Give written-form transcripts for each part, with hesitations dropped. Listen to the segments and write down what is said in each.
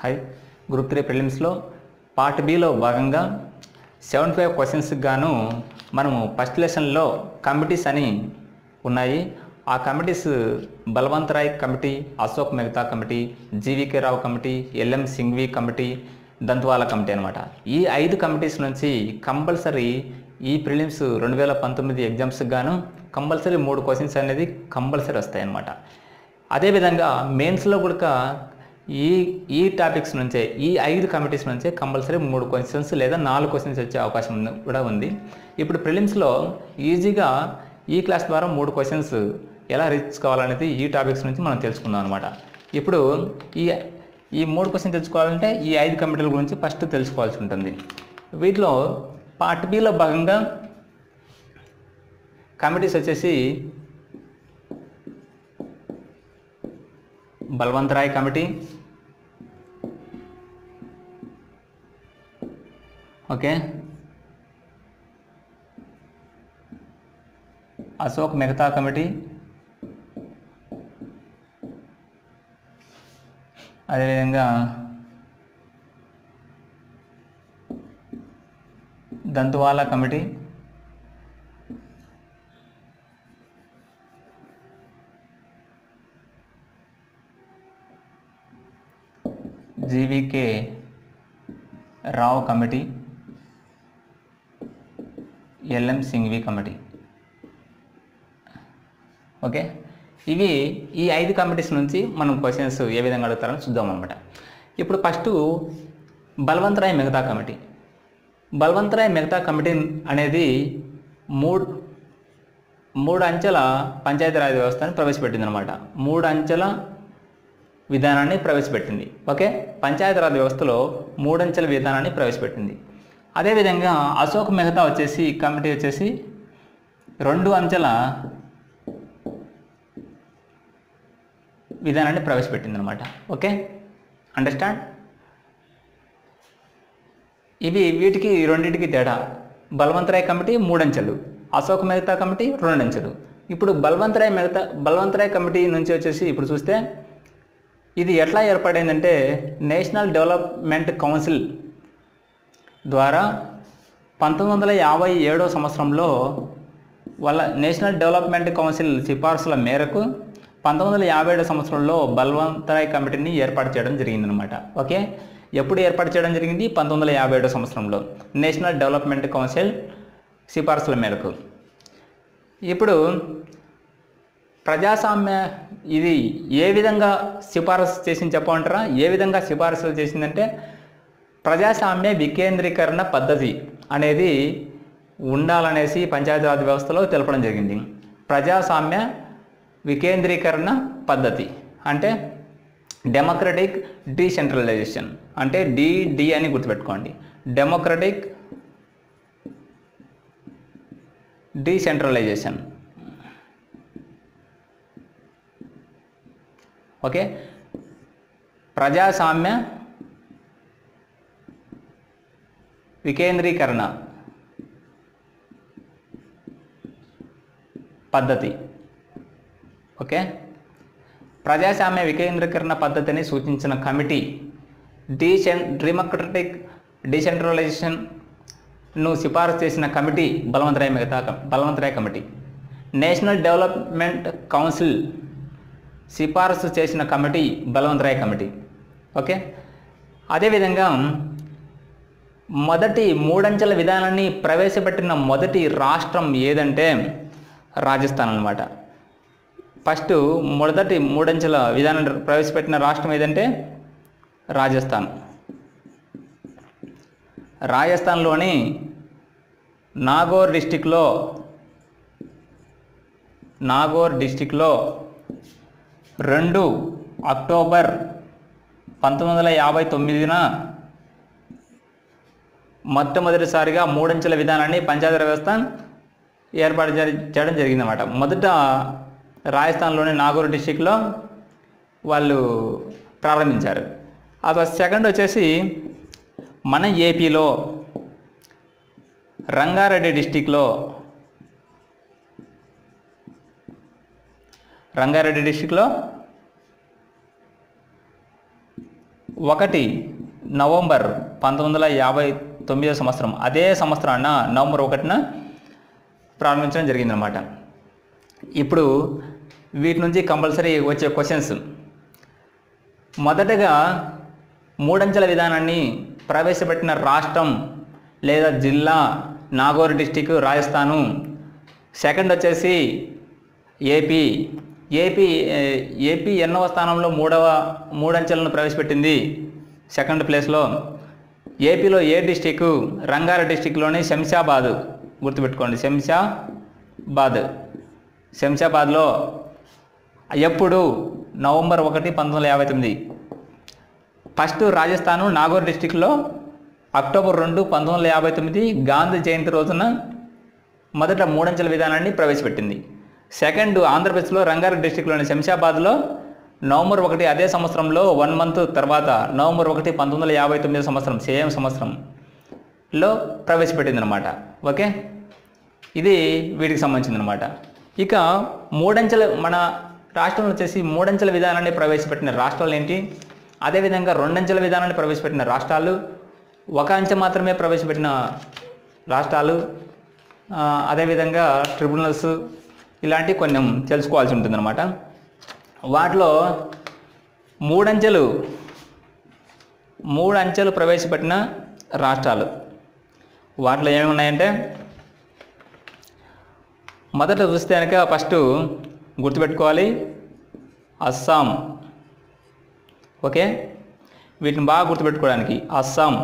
High group 3 ప్రిలిమ్స్లో part below భాగంగా 75 క్వశ్చన్స్కి గాను మనము ఫస్ట్ లెసన్లో కమిటీస్ అని ఉన్నాయి. ఆ committees Balwant Rai committee, Ashok Mehta committee, G V K Rao committee, L M Singhvi committee, Dantwala committee అనమాట. ఈ 5 కమిటీస్ నుంచి కంపల్సరీ ఈ ప్రిలిమ్స్ 2019 ఎగ్జామ్స్కి గాను కంపల్సరీ 3 క్వశ్చన్స్ అనేది కంపల్సరీ వస్తాయన్నమాట. అదేవిధంగా మెయిన్స్లో కూడా ఈ టాపిక్స్ నుంచే ఈ 5 కమిటీస్ నుంచే కంపల్సరీ 3 క్వశ్చన్స్ లేదా 4 క్వశ్చన్స్ వచ్చే అవకాశం కూడా ఉంది. ఇప్పుడు ప్రిలిమ్స్లో ఈజీగా ఈ క్లాస్ ద్వారా 3 క్వశ్చన్స్ ఎలా రీచ్ కావాలనేది ఈ టాపిక్స్ నుంచి మనం తెలుసుకుందాం అనమాట. ఇప్పుడు ఈ 3 క్వశ్చన్స్ తెలుసుకోవాలంటే ఈ 5 కమిటీల గురించి ఫస్ట్ తెలుసుకోవాల్సి ఉంటుంది. వీటిలో పార్ట్ బిలో భాగంగా కమిటీస్ వచ్చేసి Balwant Rai committee, okay, Ashok Mehta committee, అదేవిధంగా Dantwala committee, G V K Rao committee, L M Singhvi committee. Okay, ఇవి ఈ 5 కమిటీస్ నుంచి మనం క్వశ్చన్స్ ఏ విధంగా అడుగుతారని చూద్దాం అనమాట. ఇప్పుడు first Balwant Rai Mehta committee. Balwant Rai Mehta committee అనేది మూడు అంచెల పంచాయతీరాజ్ వ్యవస్థను ప్రవేశపెట్టింది అనమాట. 3 అంచెల విధానాన్ని ప్రవేశపెట్టింది. ఓకే, పంచాయతీరాజ్ వ్యవస్థలో 3 అంచెల విధానాన్ని ప్రవేశపెట్టింది. అదేవిధంగా అశోక్ మెహతా వచ్చేసి కమిటీ వచ్చేసి 2 అంచెల విధానాన్ని ప్రవేశపెట్టింది అనమాట. Okay, understand. వీటికి రెండింటికి తేడా. బల్వంత్ రాయ్ కమిటీ 3 అంచెలు, అశోక్ మెహతా కమిటీ 2 అంచెలు. ఇప్పుడు బల్వంత్ రాయ్ కమిటీ నుంచి వచ్చేసి ఇప్పుడు చూస్తే ఇది ఎట్లా ఏర్పడిందంటే నేషనల్ డెవలప్మెంట్ కౌన్సిల్ ద్వారా 1957 సంవత్సరంలో వాళ్ళ నేషనల్ డెవలప్మెంట్ కౌన్సిల్ సిఫార్సుల మేరకు 1957 సంవత్సరంలో బల్వంత్ రాయ్ కమిటీని ఏర్పాటు చేయడం జరిగిందనమాట. ఓకే, ఎప్పుడు ఏర్పాటు చేయడం జరిగింది? 1957 సంవత్సరంలో నేషనల్ డెవలప్మెంట్ కౌన్సిల్ సిఫార్సుల మేరకు. ఇప్పుడు ప్రజాస్వామ్య ఇది ఏ విధంగా సిఫారసు చేసింది చెప్పమంటారా? ఏ విధంగా సిఫారసు చేసిందంటే ప్రజాస్వామ్య వికేంద్రీకరణ పద్ధతి అనేది ఉండాలనేసి పంచాయతీరాజ్ వ్యవస్థలో తెలపడం జరిగింది. ప్రజాస్వామ్య వికేంద్రీకరణ పద్ధతి అంటే డెమోక్రటిక్ డీసెంట్రలైజేషన్, అంటే డి అని గుర్తుపెట్టుకోండి. Democratic decentralisation. ఓకే, ప్రజాస్వామ్య వికేంద్రీకరణ పద్ధతి. ఓకే, ప్రజాస్వామ్య వికేంద్రీకరణ పద్ధతిని సూచించిన కమిటీ డెమోక్రటిక్ డీసెంట్రలైజేషన్ను సిఫారసు చేసిన committee Balwant Rai committee. National development council సిఫారసు చేసిన committee Balwant Rai committee. Okay, అదేవిధంగా మొదటి 3 అంచెల విధానాన్ని ప్రవేశపెట్టిన మొదటి రాష్ట్రం ఏదంటే రాజస్థాన్ అన్నమాట. ఫస్ట్ మొదటి 3 అంచెల విధానాన్ని ప్రవేశపెట్టిన రాష్ట్రం ఏదంటే రాజస్థాన్. రాజస్థాన్లోని నాగోర్ డిస్టిక్లో 2 అక్టోబర్ 1959న మొట్టమొదటిసారిగా 3 అంచెల విధానాన్ని పంచాయతీ వ్యవస్థ ఏర్పాటు చేయడం జరిగిందన్నమాట. మొదట రాజస్థాన్లోని నాగోర్ డిస్టిక్లో వాళ్ళు ప్రారంభించారు. ఆ సెకండ్ వచ్చేసి మన ఏపీలో రంగారెడ్డి డిస్టిక్లో 1 నవంబర్ 1959 సంవత్సరం, అదే సంవత్సరాన నవంబర్ 1న ప్రారంభించడం జరిగిందనమాట. ఇప్పుడు వీటి నుంచి కంపల్సరీ వచ్చే క్వశ్చన్స్, మొదటగా 3 అంచెల విధానాన్ని ప్రవేశపెట్టిన రాష్ట్రం లేదా జిల్లా నాగోర్ డిస్టిక్, రాజస్థాను. సెకండ్ వచ్చేసి ఏపీ. ఏపీ ఎన్నవ స్థానంలో 3 అంచెలను ప్రవేశపెట్టింది, సెకండ్ ప్లేస్లో. ఏపీలో ఏ డిస్టిక్? రంగారెడ్డి డిస్టిక్లోని శంషాబాద్, గుర్తుపెట్టుకోండి, శంషాబాద్లో ఎప్పుడు? నవంబర్ 1, 1959. ఫస్ట్ రాజస్థాను నాగోర్ డిస్టిక్లో అక్టోబర్ 2, 1959 గాంధీ జయంతి రోజున మొదట 3 అంచెల విధానాన్ని ప్రవేశపెట్టింది. సెకండ్ ఆంధ్రప్రదేశ్లో రంగారెడ్డి డిస్టిక్లోని శంషాబాద్లో నవంబర్ 1 అదే సంవత్సరంలో 1 మంత్ తర్వాత నవంబర్ 1, 1959 సంవత్సరం, సేమ్ సంవత్సరంలో ప్రవేశపెట్టింది అనమాట. ఓకే, ఇది వీటికి సంబంధించింది అనమాట. ఇక 3 అంచెల, మన రాష్ట్రంలో వచ్చేసి 3 అంచెల విధానాన్ని ప్రవేశపెట్టిన రాష్ట్రాలు ఏంటి, అదేవిధంగా 2 అంచెల విధానాన్ని ప్రవేశపెట్టిన రాష్ట్రాలు, 1 అంచె మాత్రమే ప్రవేశపెట్టిన రాష్ట్రాలు, అదేవిధంగా ట్రిబ్యునల్స్, ఇలాంటి కొన్ని తెలుసుకోవాల్సి ఉంటుందన్నమాట. వాటిలో 3 అంచెలు ప్రవేశపెట్టిన రాష్ట్రాలు, వాటిలో ఏమి ఉన్నాయంటే, మొదట చూస్తే కనుక ఫస్ట్ గుర్తుపెట్టుకోవాలి అస్సాం. ఓకే, వీటిని బాగా గుర్తుపెట్టుకోవడానికి అస్సాం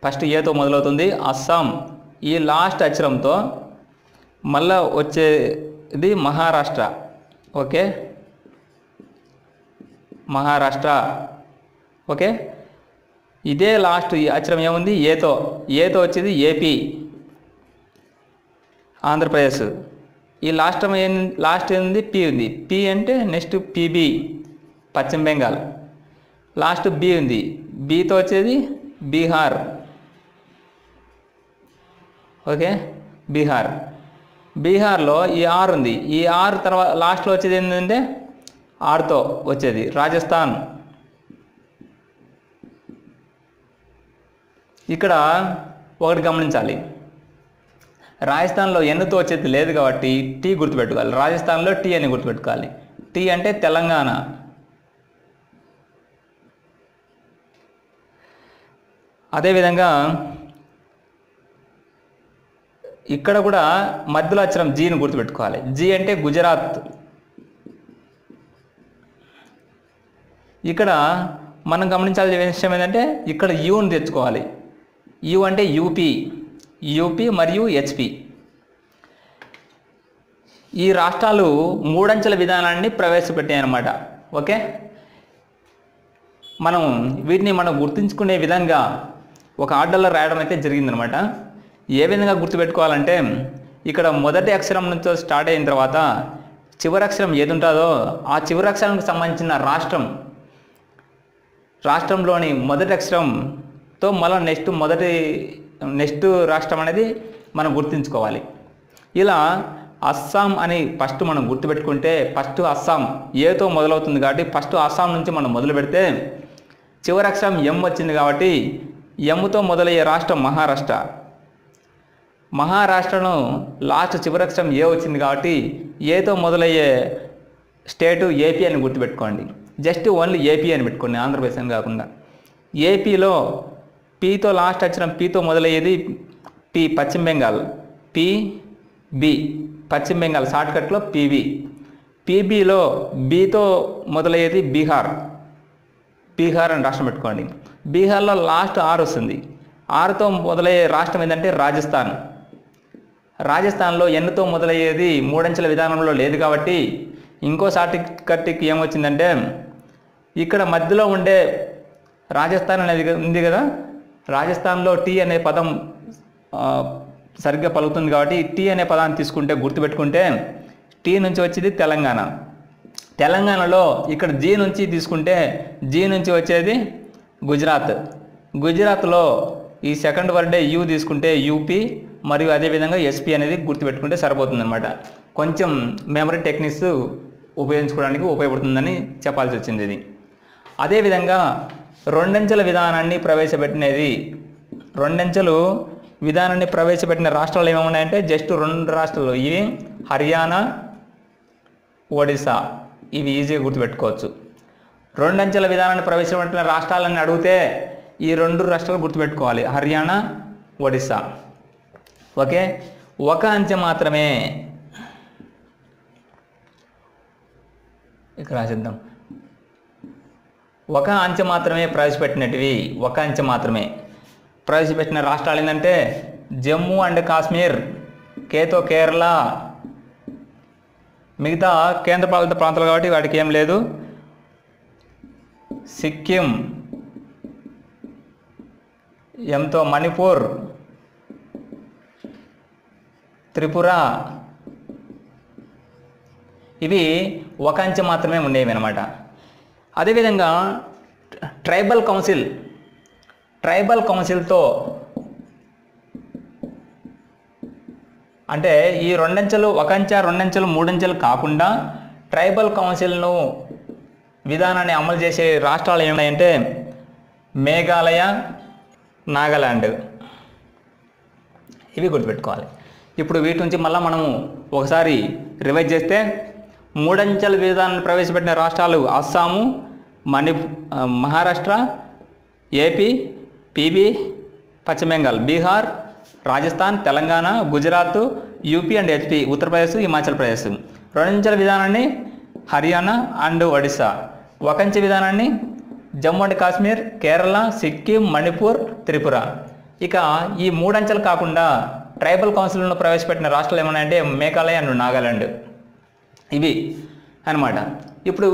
ఫస్ట్ ఏతో మొదలవుతుంది, అస్సాం. ఈ లాస్ట్ అక్షరంతో మళ్ళా వచ్చేది మహారాష్ట్ర. ఓకే, మహారాష్ట్ర. ఓకే, ఇదే లాస్ట్ ఈ అక్షరం ఏముంది, ఏతో వచ్చేది ఏపీ, ఆంధ్రప్రదేశ్. ఈ లాస్ట్ ఏంది, పి ఉంది. పి అంటే నెక్స్ట్ పిబి, పశ్చిమ బెంగాల్. లాస్ట్ బి ఉంది, బితో వచ్చేది బీహార్. ఓకే, బీహార్లో ఈ ఆర్ ఉంది. ఈ ఆర్ తర్వాత లాస్ట్లో వచ్చేది ఏంటంటే ఆర్తో వచ్చేది రాజస్థాన్. ఇక్కడ ఒకటి గమనించాలి, రాజస్థాన్లో ఎన్నుతో వచ్చేది లేదు కాబట్టి టీ గుర్తుపెట్టుకోవాలి. రాజస్థాన్లో టీ అని గుర్తుపెట్టుకోవాలి. టీ అంటే తెలంగాణ. అదేవిధంగా ఇక్కడ కూడా మధ్యలో అక్షరం జీని గుర్తుపెట్టుకోవాలి. జీ అంటే గుజరాత్. ఇక్కడ మనం గమనించాల్సిన విషయం ఏంటంటే ఇక్కడ యూని తెచ్చుకోవాలి. యు అంటే యూపీ మరియు హెచ్పి. ఈ రాష్ట్రాలు 3 అంచెల విధానాన్ని ప్రవేశపెట్టాయన్నమాట. ఓకే, వీటిని మనం గుర్తుంచుకునే విధంగా ఒక ఆర్డర్లో రాయడం అయితే జరిగిందనమాట. ఏ విధంగా గుర్తుపెట్టుకోవాలంటే, ఇక్కడ మొదటి అక్షరం నుంచి స్టార్ట్ అయిన తర్వాత చివరి అక్షరం ఏది ఉంటుందో ఆ చివరి అక్షరానికి సంబంధించిన రాష్ట్రంలోని మొదటి అక్షరంతో మళ్ళీ నెక్స్ట్ రాష్ట్రం అనేది మనం గుర్తుంచుకోవాలి. ఇలా అస్సాం అని ఫస్ట్ మనం గుర్తుపెట్టుకుంటే, ఫస్ట్ అస్సాం ఏతో మొదలవుతుంది కాబట్టి ఫస్ట్ అస్సాం నుంచి మనం మొదలు పెడితే చివరి అక్షరం ఎం వచ్చింది కాబట్టి ఎమ్తో మొదలయ్యే రాష్ట్రం మహారాష్ట్రను లాస్ట్ చివరి అక్షరం ఏ వచ్చింది కాబట్టి ఏతో మొదలయ్యే స్టేటు ఏపీ అని గుర్తుపెట్టుకోండి. జస్ట్ ఓన్లీ ఏపీ అని పెట్టుకోండి, ఆంధ్రప్రదేశ్ అని కాకుండా. ఏపీలో పీతో లాస్ట్ అక్షరం పీతో మొదలయ్యేది పి, పశ్చిమ బెంగాల్. పిబి పశ్చిమ బెంగాల్, షార్ట్కట్లో పిబి. పిబిలో బీతో మొదలయ్యేది బీహార్ అని రాష్ట్రం పెట్టుకోండి. బీహార్లో లాస్ట్ ఆర్ వస్తుంది. ఆర్తో మొదలయ్యే రాష్ట్రం ఏంటంటే రాజస్థాన్లో ఎన్నుతో మొదలయ్యేది 3 అంచెల విధానంలో లేదు కాబట్టి ఇంకో షార్ట్కట్కి ఏమొచ్చిందంటే, ఇక్కడ మధ్యలో ఉండే రాజస్థాన్ అనేది ఉంది కదా, రాజస్థాన్లో టీ అనే పదం సరిగ్గా పలుకుతుంది కాబట్టి టీ అనే పదాన్ని తీసుకుంటే గుర్తుపెట్టుకుంటే టీ నుంచి వచ్చేది తెలంగాణలో ఇక్కడ జీ నుంచి తీసుకుంటే జీ నుంచి వచ్చేది గుజరాత్లో ఈ సెకండ్ వర్డే యూ తీసుకుంటే యూపీ మరియు అదేవిధంగా ఎస్పీ అనేది గుర్తుపెట్టుకుంటే సరిపోతుందన్నమాట. కొంచెం మెమరీ టెక్నిక్స్ ఉపయోగించుకోవడానికి ఉపయోగపడుతుందని చెప్పాల్సి వచ్చింది ఇది. అదేవిధంగా రెండంచెల విధానాన్ని ప్రవేశపెట్టిన రాష్ట్రాలు ఏమేమి ఉన్నాయంటే జస్ట్ 2 రాష్ట్రాలు, ఇవి హర్యానా, ఒడిశా. ఇవి ఈజీగా గుర్తుపెట్టుకోవచ్చు. రెండంచెల విధానాన్ని ప్రవేశపెట్టిన రాష్ట్రాలని అడిగితే ఈ 2 రాష్ట్రాలు గుర్తుపెట్టుకోవాలి, హర్యానా, ఒడిశా. ఓకే, ఒక అంచె మాత్రమే, ఇక్కడ రాసిద్దాం. ఒక అంచె మాత్రమే ప్రవేశపెట్టినటివి, ఒక అంచె మాత్రమే ప్రవేశపెట్టిన రాష్ట్రాలు ఏంటంటే జమ్మూ అండ్ కాశ్మీర్, కేరళ. మిగతా కేంద్రపాలిత ప్రాంతాలు కాబట్టి వాటికి ఏం లేదు. సిక్కిం, ఎంతో మణిపూర్, త్రిపుర. ఇవి ఒక అంచె మాత్రమే ఉండేవి అన్నమాట. అదేవిధంగా ట్రైబల్ కౌన్సిల్తో అంటే ఈ 2 అంచెలు, 1 అంచె, 2 అంచెలు, 3 అంచెలు కాకుండా ట్రైబల్ కౌన్సిల్ను విధానాన్ని అమలు చేసే రాష్ట్రాలు ఏమిటంటే మేఘాలయ, నాగాలాండ్. ఇవి గుర్తుపెట్టుకోవాలి. ఇప్పుడు వీటి నుంచి మళ్ళీ మనము ఒకసారి రివైజ్ చేస్తే 3 అంచెల విధానాన్ని ప్రవేశపెట్టిన రాష్ట్రాలు అస్సాము, మహారాష్ట్ర, ఏపీ, పీబీ, పశ్చిమ Bengal, Bihar, Rajasthan, Telangana, Gujarat, UP and HP, Uttar Pradesh, Himachal Pradesh. 2 అంచెల విధానాన్ని హర్యానా అండ్ ఒడిశా. 1 అంచె విధానాన్ని జమ్మూ అండ్ కాశ్మీర్, కేరళ, సిక్కిం, మణిపూర్, త్రిపుర. ఇక ఈ 3 అంచెలు కాకుండా ట్రైబల్ కౌన్సిల్ను ప్రవేశపెట్టిన రాష్ట్రాలు ఏమన్నాయంటే మేఘాలయ అండ్ నాగాలాండ్. ఇవి అన్నమాట. ఇప్పుడు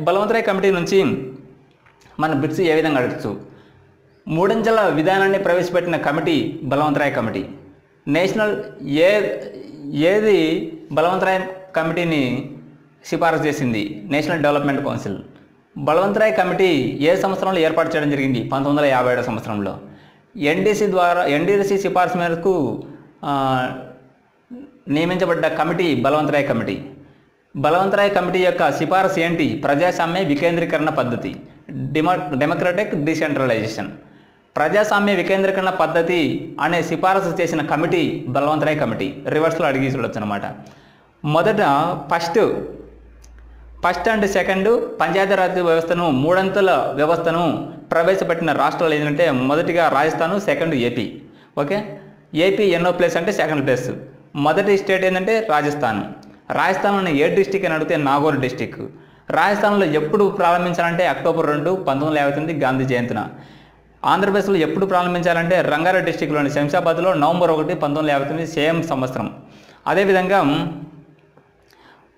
బలవంతరాయ్ కమిటీ నుంచి మన బిట్స్ ఏ విధంగా అడగచ్చు? 3 అంచెల విధానాన్ని ప్రవేశపెట్టిన కమిటీ బలవంతరాయ్ కమిటీ. ఏది బలవంతరాయ్ కమిటీని సిఫారసు చేసింది? National development Council. Balwantrai committee ఏ సంవత్సరంలో ఏర్పాటు చేయడం జరిగింది? 1957 సంవత్సరంలో. ఎన్డీసీ సిఫారసు మేరకు నియమించబడ్డ committee Balwantrai committee. Balwantrai committee యొక్క సిఫారసు ఏంటి? ప్రజాస్వామ్య వికేంద్రీకరణ పద్ధతి, డెమోక్రటిక్ డిసెంట్రలైజేషన్. ప్రజాస్వామ్య వికేంద్రీకరణ పద్ధతి అనే సిఫారసు చేసిన కమిటీ బలవంతరాయ్ కమిటీ. రివర్స్లో అడిగి చూడొచ్చు అనమాట. మొదట ఫస్ట్ అండ్ సెకండ్ పంచాయతీరాజ్ వ్యవస్థను, 3 అంచెల వ్యవస్థను ప్రవేశపెట్టిన రాష్ట్రాలు ఏంటంటే మొదటిగా Rajasthan, second AP. Okay, AP ఎన్నో ప్లేస్ అంటే సెకండ్ ప్లేస్. మొదటి స్టేట్ ఏంటంటే రాజస్థాన్. రాజస్థాన్లోని ఏ డిస్టిక్ అని అడిగితే నాగోర్ డిస్టిక్. రాజస్థాన్లో ఎప్పుడు ప్రారంభించాలంటే అక్టోబర్ 2, 1959 గాంధీ జయంతిన. ఆంధ్రప్రదేశ్లో ఎప్పుడు ప్రారంభించాలంటే రంగారెడ్డి డిస్టిక్లోని శంషాబాద్లో నవంబర్ 1, 1959 సేమ్ సంవత్సరం. అదేవిధంగా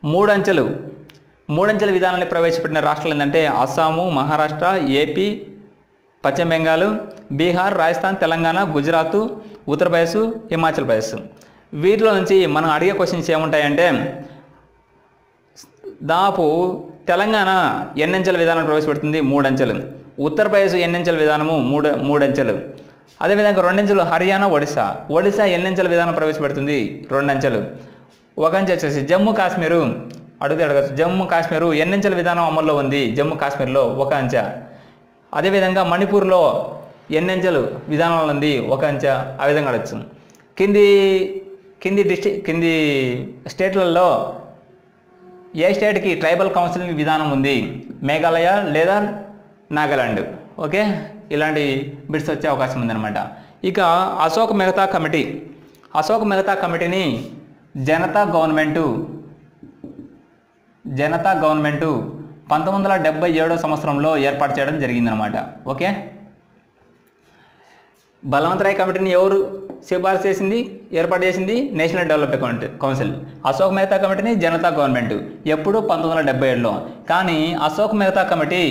3 అంచెల విధానాన్ని ప్రవేశపెట్టిన రాష్ట్రాలు ఏంటంటే అస్సాము, మహారాష్ట్ర, ఏపీ, పశ్చిమ బెంగాల్, బీహార్, రాజస్థాన్, తెలంగాణ, గుజరాత్, ఉత్తరప్రదేశ్, హిమాచల్ ప్రదేశ్. వీటిలో నుంచి మనం అడిగే క్వశ్చన్స్ ఏముంటాయంటే దాదాపు తెలంగాణ ఎన్ని అంచెల విధానం ప్రవేశపెడుతుంది? 3 అంచెలు. ఉత్తరప్రదేశ్ ఎన్ని అంచెల విధానము? 3 అంచెలు. అదేవిధంగా 2 అంచెలు హర్యానా, ఒడిశా ఎన్ని అంచెల విధానం ప్రవేశపెడుతుంది? 2 అంచెలు. 1 అంచె వచ్చేసి జమ్మూ కాశ్మీరు. అడగచ్చు, జమ్మూ కాశ్మీరు ఎన్ని అంచెల విధానం అమల్లో ఉంది? జమ్మూ కాశ్మీర్లో 1 అంచె. అదేవిధంగా మణిపూర్లో ఎన్ని అంచెలు విధానంలో ఉంది? 1 అంచె. ఆ విధంగా అడగచ్చు. కింది స్టేట్లలో ఏ స్టేట్కి ట్రైబల్ కౌన్సిల్ విధానం ఉంది? మేఘాలయ లేదా నాగాలాండ్. ఓకే, ఇలాంటి బిట్స్ వచ్చే అవకాశం ఉందన్నమాట. ఇక అశోక్ మెహతా కమిటీని జనతా గవర్నమెంటు 1977 సంవత్సరంలో ఏర్పాటు చేయడం జరిగిందనమాట. ఓకే, బలవంతరాయ్ కమిటీని ఎవరు సిఫారసు చేసింది, ఏర్పాటు చేసింది? National development council. Ashok Mehta కమిటీని జనతా గవర్నమెంట్. ఎప్పుడు? 1977లో. కానీ అశోక్ మెహతా కమిటీ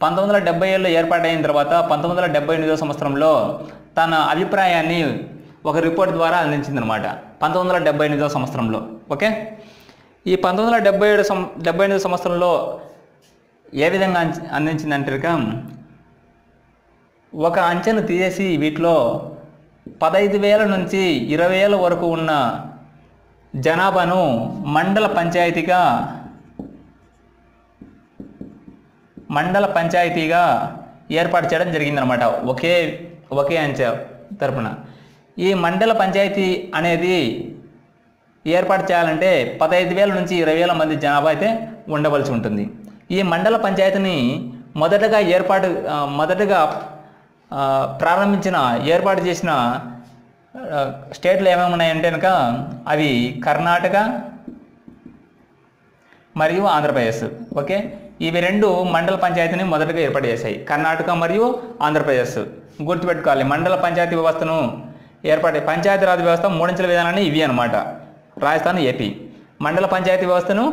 1977లో ఏర్పాటైన తర్వాత 1978 సంవత్సరంలో తన అభిప్రాయాన్ని ఒక రిపోర్ట్ ద్వారా అందించిందనమాట. 1978 సంవత్సరంలో. ఓకే, ఈ 1978 సంవత్సరంలో ఏ విధంగా అందించిందంటే ఒక అంచెను తీసేసి వీటిలో 15,000 నుంచి 20,000 వరకు ఉన్న జనాభాను మండల పంచాయతీగా మండల పంచాయతీగా ఏర్పాటు చేయడం జరిగిందనమాట. ఒకే అంచె తరపున. ఈ మండల పంచాయతీ అనేది ఏర్పాటు చేయాలంటే 15,000 నుంచి 20,000 మంది జనాభా అయితే ఉండవలసి ఉంటుంది. ఈ మండల పంచాయతీని మొదటగా ఏర్పాటు చేసిన స్టేట్లు ఏమేమి ఉన్నాయంటే కనుక అవి కర్ణాటక మరియు ఆంధ్రప్రదేశ్. ఓకే, ఇవి రెండు మండల పంచాయతీని మొదటగా ఏర్పాటు చేశాయి, కర్ణాటక మరియు ఆంధ్రప్రదేశ్. గుర్తుపెట్టుకోవాలి, మండల పంచాయతీ వ్యవస్థను పంచాయతీరాజ్ వ్యవస్థ మూడంచెల విధానాన్ని ఇవి అనమాట. రాజస్థాన్, ఏపీ. మండల పంచాయతీ వ్యవస్థను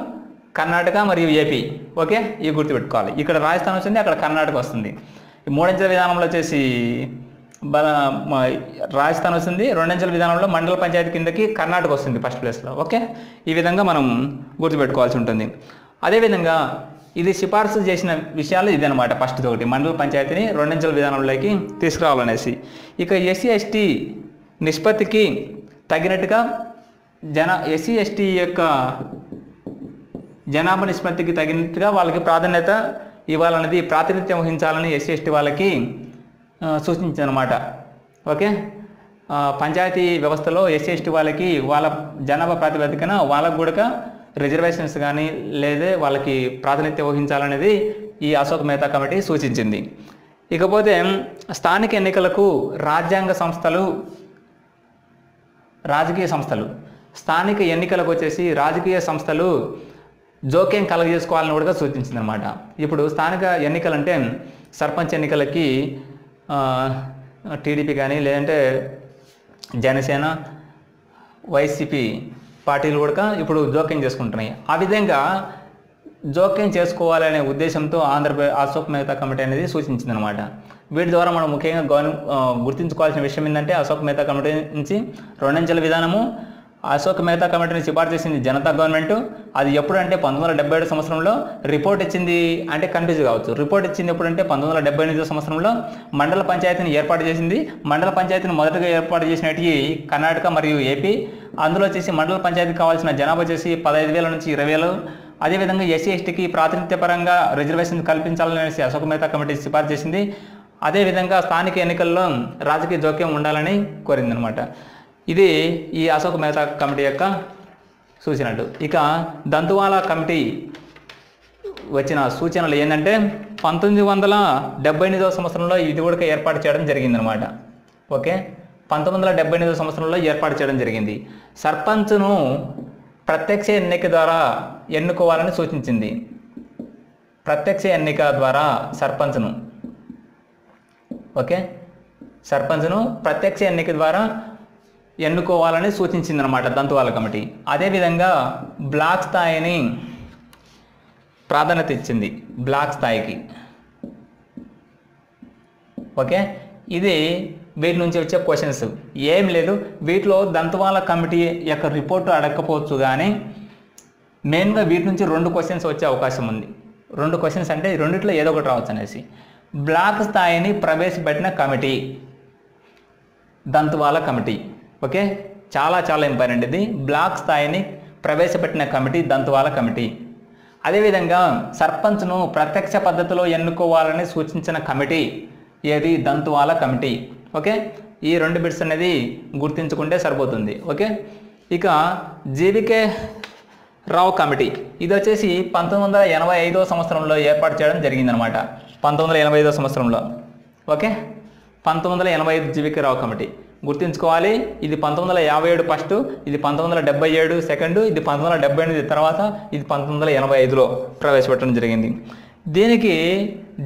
కర్ణాటక మరియు ఏపీ. ఓకే, ఇవి గుర్తుపెట్టుకోవాలి. ఇక్కడ రాజస్థాన్ వస్తుంది, అక్కడ కర్ణాటక వస్తుంది. ఈ మూడంచెల విధానంలో వచ్చేసి రాజస్థాన్ వస్తుంది, రెండంచెల విధానంలో మండల పంచాయతీ కిందకి కర్ణాటక వస్తుంది ఫస్ట్ ప్లేస్లో. ఓకే, ఈ విధంగా మనం గుర్తుపెట్టుకోవాల్సి ఉంటుంది. అదేవిధంగా ఇది సిఫార్సు చేసిన విషయాలు ఇదనమాట. ఫస్ట్ ఒకటి మండల పంచాయతీని రెండంచెల విధానంలోకి తీసుకురావాలనేసి. ఇక ఎస్సీ ఎస్టీ నిష్పత్తికి తగినట్టుగా ఎస్సీ ఎస్టీ యొక్క జనాభా నిష్పత్తికి తగినట్టుగా వాళ్ళకి ప్రాధాన్యత ఇవ్వాలనేది, ప్రాతినిధ్యం వహించాలని ఎస్సీ ఎస్టీ వాళ్ళకి సూచించనమాట. ఓకే, పంచాయతీ వ్యవస్థలో ఎస్సీ ఎస్టీ వాళ్ళకి వాళ్ళ జనాభా ప్రాతిపదికన వాళ్ళకు కూడా రిజర్వేషన్స్ కానీ లేదా వాళ్ళకి ప్రాతినిధ్యం వహించాలనేది ఈ అశోక్ మెహతా కమిటీ సూచించింది. ఇకపోతే స్థానిక ఎన్నికలకు రాజకీయ సంస్థలు స్థానిక ఎన్నికలకు వచ్చేసి రాజకీయ సంస్థలు జోక్యం కలగజేసుకోవాలని కూడా సూచించింది అనమాట. ఇప్పుడు స్థానిక ఎన్నికలంటే సర్పంచ్ ఎన్నికలకి టీడీపీ కానీ లేదంటే జనసేన, వైసీపీ పార్టీలు కూడా ఇప్పుడు జోక్యం చేసుకుంటున్నాయి. ఆ విధంగా జోక్యం చేసుకోవాలనే ఉద్దేశంతో అశోక్ మెహతా కమిటీ అనేది సూచించింది అనమాట. వీటి ద్వారా మనం ముఖ్యంగా గుర్తుంచుకోవాల్సిన విషయం ఏంటంటే అశోక్ మెహతా కమిటీ నుంచి రెండంచెల విధానము. అశోక్ మెహతా కమిటీని సిఫార్సు చేసింది జనతా గవర్నమెంట్. అది ఎప్పుడంటే 1977 సంవత్సరంలో రిపోర్ట్ ఇచ్చింది. అంటే కన్ఫ్యూజ్ కావచ్చు, రిపోర్ట్ ఇచ్చింది ఎప్పుడంటే 1978 సంవత్సరంలో మండల పంచాయతీని ఏర్పాటు చేసింది. మండల పంచాయతీని మొదటగా ఏర్పాటు చేసినట్టు కర్ణాటక మరియు ఏపీ. అందులో వచ్చేసి మండల పంచాయతీకి కావాల్సిన జనాభా వచ్చేసి 15,000 నుంచి 20,000. అదేవిధంగా ఎస్సీ ఎస్టీకి ప్రాతినిధ్యపరంగా రిజర్వేషన్ కల్పించాలనేసి అశోక్ మెహతా కమిటీ సిఫార్సు చేసింది. అదేవిధంగా స్థానిక ఎన్నికల్లో రాజకీయ జోక్యం ఉండాలని కోరిందనమాట. ఇది ఈ అశోక్ మెహతా కమిటీ యొక్క సూచనలు. ఇక దంతువాలా కమిటీ వచ్చిన సూచనలు ఏంటంటే 1978 సంవత్సరంలో ఇది కూడా ఏర్పాటు చేయడం జరిగిందనమాట. ఓకే, 1978 సంవత్సరంలో ఏర్పాటు చేయడం జరిగింది. సర్పంచ్ను ప్రత్యక్ష ఎన్నిక ద్వారా ఎన్నుకోవాలని సూచించింది. ప్రత్యక్ష ఎన్నిక ద్వారా సర్పంచ్ను ప్రత్యక్ష ఎన్నిక ద్వారా ఎన్నుకోవాలని సూచించిందనమాట దంతువాల కమిటీ. అదేవిధంగా బ్లాక్ స్థాయిని ప్రాధాన్యత ఇచ్చింది, బ్లాక్ స్థాయికి. ఓకే, ఇది వీటి నుంచి వచ్చే క్వశ్చన్స్ ఏం లేదు. వీటిలో దంతువాల కమిటీ యొక్క రిపోర్టు అడగకపోవచ్చు, కానీ మెయిన్గా వీటి నుంచి 2 క్వశ్చన్స్ వచ్చే అవకాశం ఉంది. 2 క్వశ్చన్స్ అంటే రెండిట్లో ఏదో ఒకటి రావచ్చు అనేసి. బ్లాక్ స్థాయిని ప్రవేశపెట్టిన కమిటీ దంతువాల కమిటీ. ఓకే, చాలా ఇంపార్టెంట్ ఇది. బ్లాక్ స్థాయిని ప్రవేశపెట్టిన కమిటీ దంతువాల కమిటీ. అదేవిధంగా సర్పంచ్ను ప్రత్యక్ష పద్ధతిలో ఎన్నుకోవాలని సూచించిన కమిటీ ఏది? దంతువాల కమిటీ. ఓకే, ఈ 2 బిట్స్ అనేది గుర్తించుకుంటే సరిపోతుంది. ఓకే, ఇక జీవికే రావు కమిటీ ఇది వచ్చేసి 1985 సంవత్సరంలో ఏర్పాటు చేయడం జరిగిందనమాట. 1985 సంవత్సరంలో. ఓకే, 1985 జీవికే రావు కమిటీ గుర్తుంచుకోవాలి. ఇది 1957 ఫస్ట్, ఇది 1977 సెకండ్, ఇది 1978 తర్వాత, ఇది 1985లో ప్రవేశపెట్టడం జరిగింది. దీనికి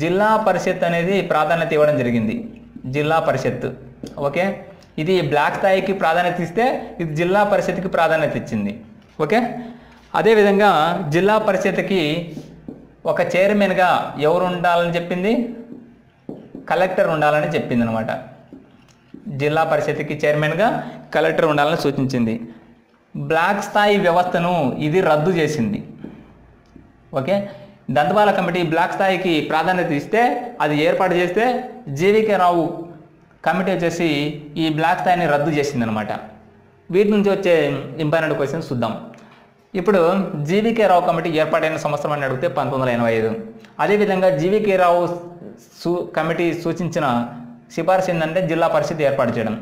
జిల్లా పరిషత్ అనేది ప్రాధాన్యత ఇవ్వడం జరిగింది. జిల్లా పరిషత్. ఓకే, ఇది బ్లాక్ స్థాయికి ప్రాధాన్యత ఇస్తే ఇది జిల్లా పరిషత్కి ప్రాధాన్యత ఇచ్చింది. ఓకే, అదేవిధంగా జిల్లా పరిషత్కి ఒక చైర్మన్గా ఎవరు ఉండాలని చెప్పింది? కలెక్టర్ ఉండాలని చెప్పింది అనమాట. జిల్లా పరిషత్కి చైర్మన్గా కలెక్టర్ ఉండాలని సూచించింది. బ్లాక్ స్థాయి వ్యవస్థను ఇది రద్దు చేసింది. ఓకే, దంతువాల కమిటీ బ్లాక్ స్థాయికి ప్రాధాన్యత ఇస్తే అది ఏర్పాటు చేస్తే జీవికే రావు కమిటీ వచ్చేసి ఈ బ్లాక్ స్థాయిని రద్దు చేసింది అనమాట. వీటి నుంచి వచ్చే ఇంపార్టెంట్ క్వశ్చన్స్ చూద్దాం. ఇప్పుడు జీవీకే రావు కమిటీ ఏర్పాటైన సంవత్సరం అని అడిగితే 1985. అదేవిధంగా జీవీకే రావు కమిటీ సూచించిన సిఫార్సు ఏంటంటే జిల్లా పరిషత్ ఏర్పాటు చేయడం.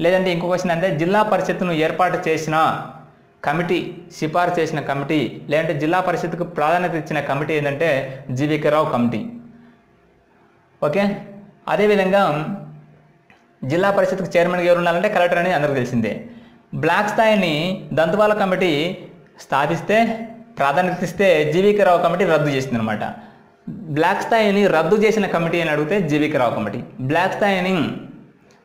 లేదంటే ఇంకో క్వశ్చన్ అంటే జిల్లా పరిషత్ను ఏర్పాటు చేసిన కమిటీ, సిఫార్సు చేసిన కమిటీ లేదంటే జిల్లా పరిషత్కు ప్రాధాన్యత ఇచ్చిన కమిటీ ఏంటంటే జీవీకే రావు కమిటీ. ఓకే, అదేవిధంగా జిల్లా పరిషత్కు చైర్మన్గా ఎవరు ఉండాలంటే కలెక్టర్ అని అందరికీ తెలిసిందే. బ్లాక్ స్థాయిని దంతవాల కమిటీ స్థాపిస్తే ప్రాధాన్యత ఇస్తే జీవీకే రావు కమిటీ రద్దు చేసింది అనమాట. బ్లాక్ స్థాయిని రద్దు చేసిన కమిటీ అని అడిగితే జీవీకే రావు కమిటీ. బ్లాక్ స్థాయిని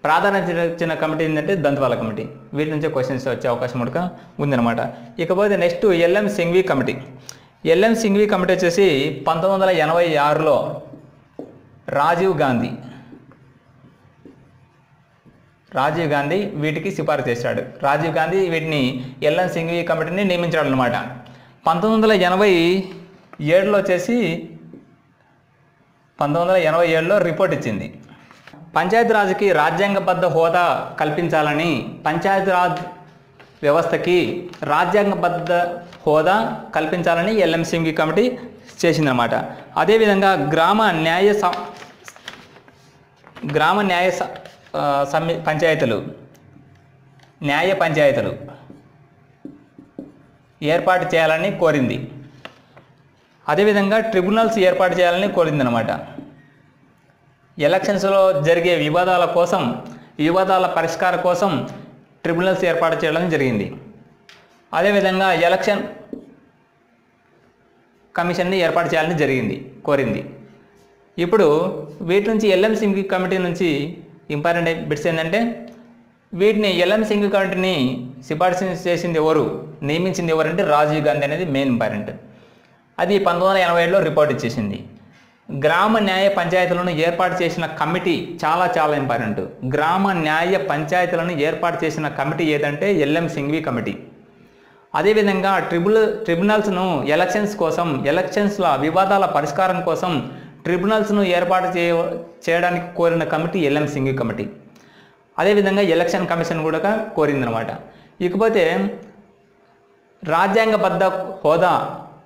ప్రాధాన్యత ఇచ్చిన కమిటీ ఏంటంటే దంతవాల కమిటీ. వీటి నుంచే క్వశ్చన్స్ వచ్చే అవకాశం కూడా ఉందన్నమాట. ఇకపోతే next LM Singhvi committee. L M Singhvi committee వచ్చేసి 1986లో రాజీవ్ గాంధీ వీటికి సిఫారసు చేశాడు. రాజీవ్ గాంధీ వీటిని ఎల్ఎం సింఘ్వి కమిటీని నియమించాడు అనమాట. 1987లో వచ్చేసి 1987లో రిపోర్ట్ ఇచ్చింది. పంచాయతీరాజ్కి రాజ్యాంగబద్ధ హోదా కల్పించాలని, పంచాయతీరాజ్ వ్యవస్థకి రాజ్యాంగబద్ధ హోదా కల్పించాలని ఎల్ఎం సింఘ్వి కమిటీ చేసిందన్నమాట. అదేవిధంగా గ్రామ న్యాయ పంచాయతీలు ఏర్పాటు చేయాలని కోరింది. అదేవిధంగా ట్రిబ్యునల్స్ ఏర్పాటు చేయాలని కోరిందనమాట. ఎలక్షన్స్లో జరిగే వివాదాల పరిష్కారం కోసం ట్రిబ్యునల్స్ ఏర్పాటు చేయడం జరిగింది. అదేవిధంగా ఎలక్షన్ కమిషన్ని ఏర్పాటు చేయాలని కోరింది. ఇప్పుడు వీటి నుంచి ఎల్ఎం సింఘ్వి కమిటీ నుంచి ఇంపార్టెంట్ బిట్స్ ఏంటంటే వీటిని ఎల్ఎం సింఘ్వి కమిటీని సిఫార్సు చేసింది ఎవరు, నియమించింది ఎవరంటే రాజీవ్ గాంధీ అనేది మెయిన్ ఇంపార్టెంట్. అది 1987లో రిపోర్ట్ ఇచ్చేసింది. గ్రామ న్యాయ పంచాయతీలను ఏర్పాటు చేసిన కమిటీ చాలా ఇంపార్టెంట్. గ్రామ న్యాయ పంచాయతీలను ఏర్పాటు చేసిన కమిటీ ఏదంటే ఎల్ఎం సింఘ్వి కమిటీ. అదేవిధంగా ట్రిబ్యునల్స్ను ఎలక్షన్స్ల వివాదాల పరిష్కారం కోసం ట్రిబ్యునల్స్ను ఏర్పాటు చేయడానికి కోరిన కమిటీ ఎల్ఎం సింఘ్వి కమిటీ. అదేవిధంగా ఎలక్షన్ కమిషన్ కూడా కోరిందనమాట. ఇకపోతే రాజ్యాంగబద్ధ హోదా,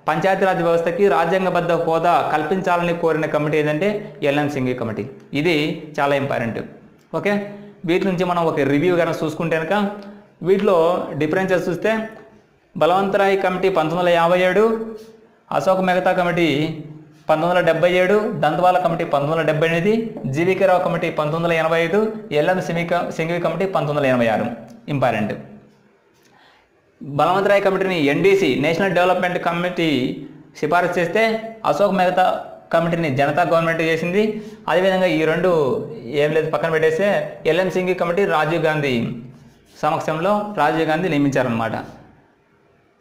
పంచాయతీరాజ్ వ్యవస్థకి రాజ్యాంగబద్ధ హోదా కల్పించాలని కోరిన కమిటీ ఏదంటే ఎల్ఎం సింఘ్వి కమిటీ. ఇది చాలా ఇంపార్టెంట్. ఓకే, వీటి నుంచి మనం ఒక రివ్యూ కనుక చూసుకుంటే కనుక వీటిలో డిఫరెన్సెస్ చూస్తే Balwantrai committee 1957, Ashok Mehta committee 1977, Dantwala committee 1978, G V K Rao committee 1985, L M Singhvi committee 1986. Important. Balwantrai కమిటీని ఎన్డీసీ నేషనల్ డెవలప్మెంట్ కమిటీ సిఫారసు చేస్తే అశోక్ మెహతా కమిటీని జనతా గవర్నమెంట్ చేసింది. అదేవిధంగా ఈ రెండు ఏం లేదు పక్కన పెట్టేస్తే ఎల్ఎం సింఘ్వి కమిటీ రాజీవ్ గాంధీ సమక్షంలో నియమించారనమాట.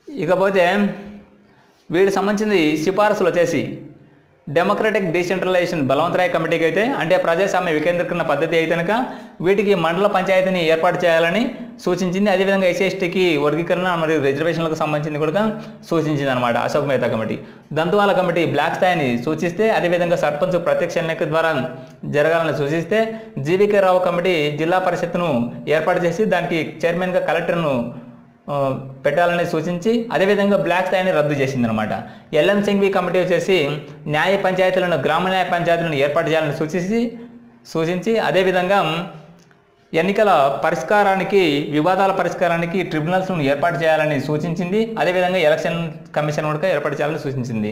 ఇకపోతే వీటికి సంబంధించింది సిఫారసులు వచ్చేసి డెమోక్రటిక్ డీసెంట్రలైజేషన్ బలవంతరాయ్ కమిటీకి అయితే, అంటే ప్రజాస్వామ్య వికేంద్రీకరణ పద్ధతి అయితే కనుక వీటికి మండల పంచాయతీని ఏర్పాటు చేయాలని సూచించింది. అదేవిధంగా ఎస్సీ/ఎస్టీకి వర్గీకరణ మరియు రిజర్వేషన్లకు సంబంధించింది కూడా సూచించింది అనమాట Ashok Mehta committee. Dantwala committee block స్థాయిని సూచిస్తే, అదేవిధంగా సర్పంచ్ ప్రత్యక్ష ఎన్నిక ద్వారా జరగాలని సూచిస్తే, జీవీకే రావు కమిటీ జిల్లా పరిషత్ను ఏర్పాటు చేసి దానికి చైర్మన్గా కలెక్టర్ను పెట్టాలని సూచించి అదేవిధంగా బ్లాక్ స్థాయిని రద్దు చేసిందనమాట. ఎల్ఎం సింఘ్వి కమిటీ వచ్చేసి గ్రామ న్యాయ పంచాయతీలను ఏర్పాటు చేయాలని సూచించి అదేవిధంగా ఎన్నికల పరిష్కారానికి, వివాదాల పరిష్కారానికి ట్రిబ్యునల్స్ను ఏర్పాటు చేయాలని సూచించింది. అదేవిధంగా ఎలక్షన్ కమిషన్ కూడా ఏర్పాటు చేయాలని సూచించింది.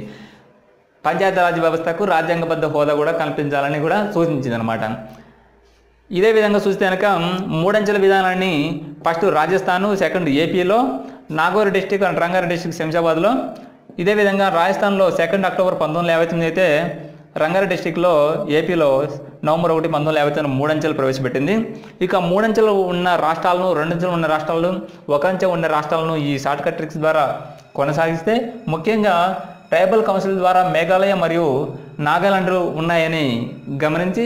పంచాయతీరాజ్ వ్యవస్థకు రాజ్యాంగబద్ధ హోదా కూడా కల్పించాలని కూడా సూచించింది అనమాట. ఇదే విధంగా చూస్తే కనుక మూడంచెల విధానాన్ని ఫస్ట్ రాజస్థాన్, సెకండ్ ఏపీలో, Nagaur district and Rangareddy district శంషాబాద్లో, ఇదే విధంగా రాజస్థాన్లో 2 అక్టోబర్ 1959 అయితే రంగారెడ్డి డిస్టిక్లో ఏపీలో నవంబర్ 1, 1959 మూడంచెలు ప్రవేశపెట్టింది. ఇక మూడంచెలు ఉన్న రాష్ట్రాలను, రెండంచెలు ఉన్న రాష్ట్రాలను, ఒక అంచె ఉన్న రాష్ట్రాలను ఈ షార్ట్ కట్ ట్రిక్స్ ద్వారా కొనసాగిస్తే ముఖ్యంగా ట్రైబల్ కౌన్సిల్ ద్వారా మేఘాలయ మరియు నాగాలాండ్ ఉన్నాయని గమనించి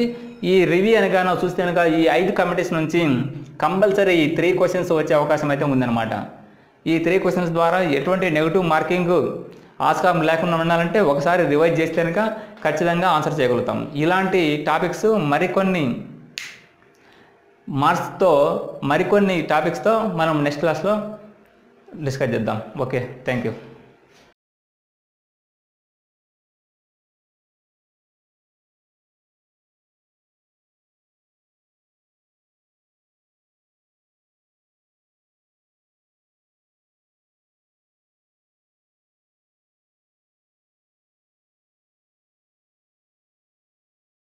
ఈ రివ్యూ అనగానో చూస్తే కనుక ఈ 5 కమిటీస్ నుంచి కంపల్సరీ ఈ 3 క్వశ్చన్స్ వచ్చే అవకాశం అయితే ఉందన్నమాట. ఈ 3 క్వశ్చన్స్ ద్వారా ఎటువంటి నెగిటివ్ మార్కింగ్ ఆస్కారం లేకుండా ఉండాలంటే ఒకసారి రివైజ్ చేస్తే కనుక ఖచ్చితంగా ఆన్సర్ చేయగలుగుతాం. ఇలాంటి టాపిక్స్ మరికొన్ని టాపిక్స్తో మనం నెక్స్ట్ క్లాస్లో డిస్కస్ చేద్దాం. Okay, thank you.